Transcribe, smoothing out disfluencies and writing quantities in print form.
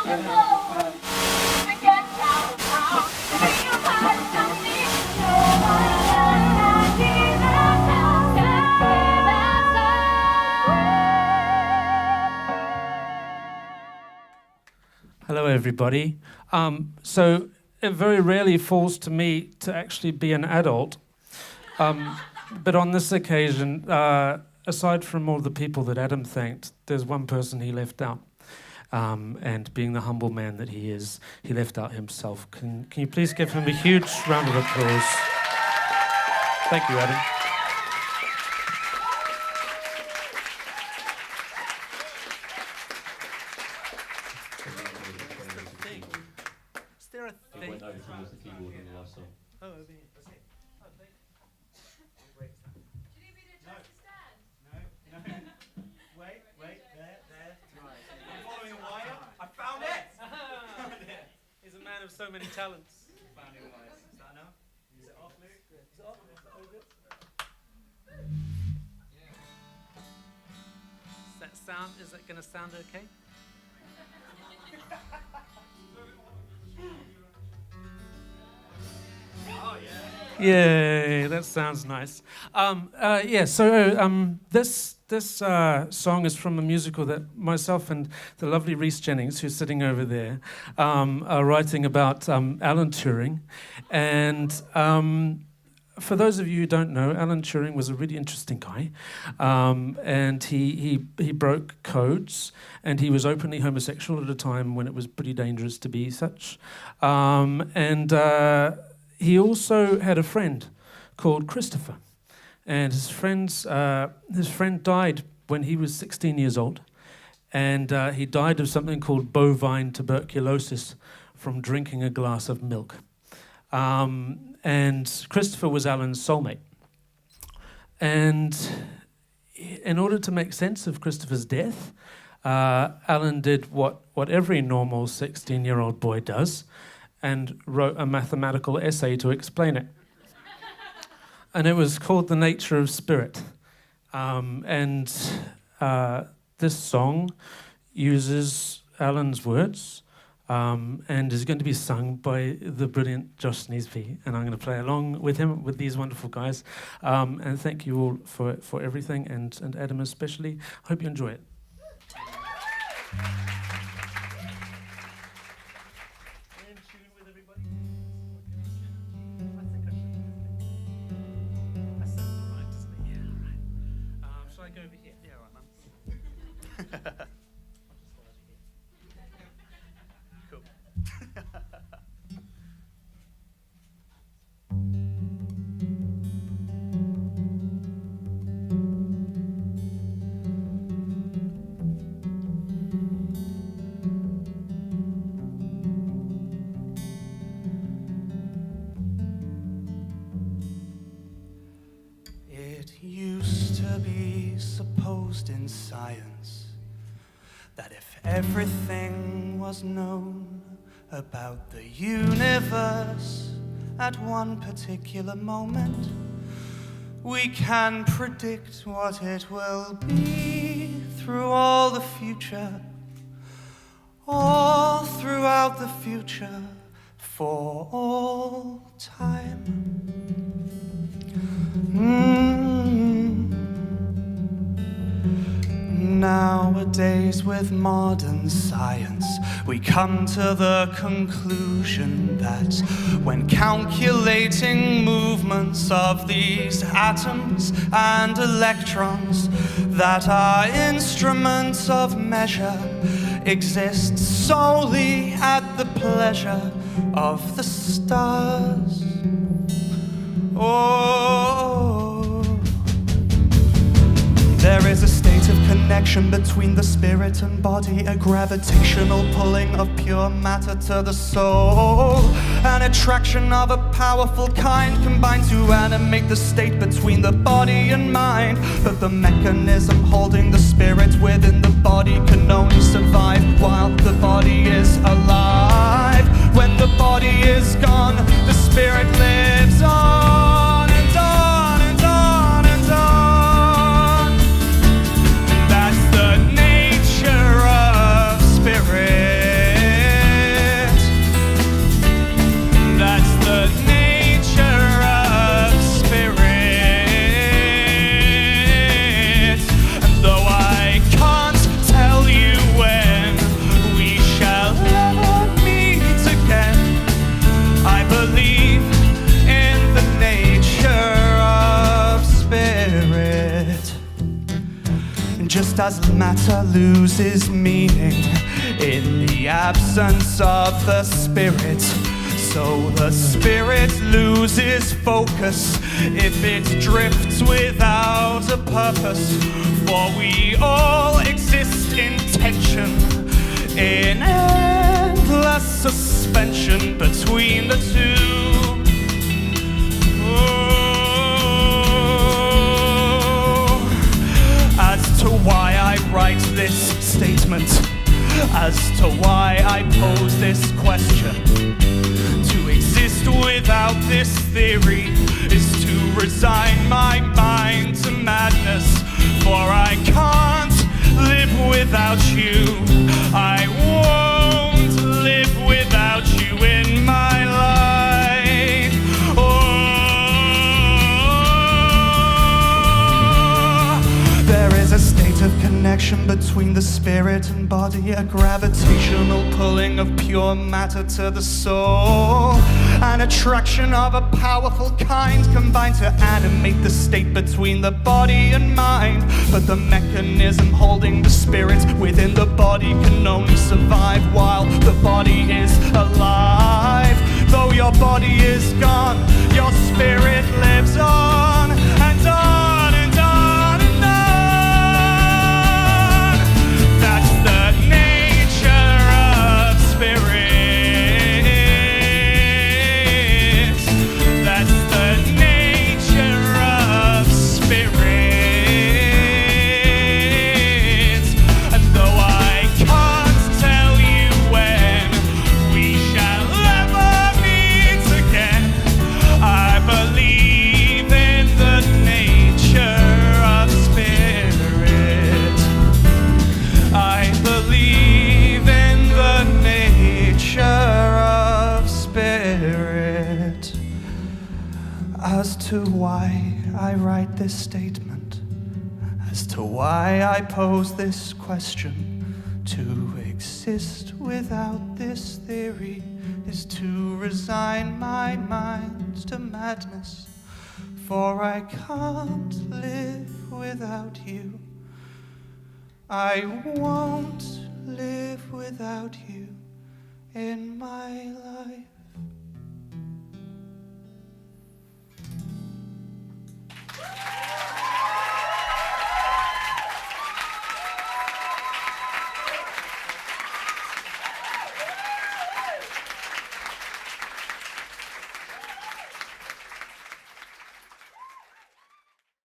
Hello, everybody. So it very rarely falls to me to actually be an adult. But on this occasion, aside from all the people that Adam thanked, there's one person he left out. And being the humble man that he is, he left out himself. Can you please give him a huge round of applause? Thank you, Adam. Of so many talents. Is that enough? Is it off, Luke? Is it off? Is that all good? Is that going to sound okay? Oh yeah. Yay, that sounds nice. This song is from a musical that myself and the lovely Rhys Jennings, who's sitting over there, are writing about Alan Turing. And for those of you who don't know, Alan Turing was a really interesting guy. And he broke codes, and he was openly homosexual at a time when it was pretty dangerous to be such. He also had a friend called Christopher. And his friend died when he was 16 years old, and he died of something called bovine tuberculosis from drinking a glass of milk. And Christopher was Alan's soulmate. And in order to make sense of Christopher's death, Alan did what every normal 16-year-old boy does, and wrote a mathematical essay to explain it. And it was called The Nature of Spirit. This song uses Alan's words and is going to be sung by the brilliant Josh Sneesby. And I'm going to play along with him, with these wonderful guys. And thank you all for everything, and Adam especially. Hope you enjoy it. In science, that if everything was known about the universe at one particular moment, we can predict what it will be through all the future, all throughout the future, for all time. Nowadays, with modern science, we come to the conclusion that when calculating movements of these atoms and electrons, that our instruments of measure exist solely at the pleasure of the stars. There is a state of connection between the spirit and body, a gravitational pulling of pure matter to the soul, an attraction of a powerful kind combined to animate the state between the body and mind. But the mechanism holding the spirit within the body can only survive while the body is alive. When the body is gone, the spirit lives on. Spirit. just as matter loses meaning in the absence of the spirit, so the spirit loses focus if it drifts without a purpose. For we all exist in tension, in endless suspension between the two. As to why I write this statement, as to why I pose this question, to exist without this theory is to resign my mind to madness. For I can't live without you, I won't live without you in my life. Oh, there is a state of connection between the spirit and body, a gravitational pulling of pure matter to the soul, an attraction of a powerful kind combined to animate the state between the body and mind. But the mechanism holding the spirit within the body can only survive while the body is alive. Though your body is gone, your spirit lives on and on and on and on. That's the nature of spirit. As to why I write this statement, as to why I pose this question, to exist without this theory is to resign my mind to madness. For I can't live without you, I won't live without you in my life.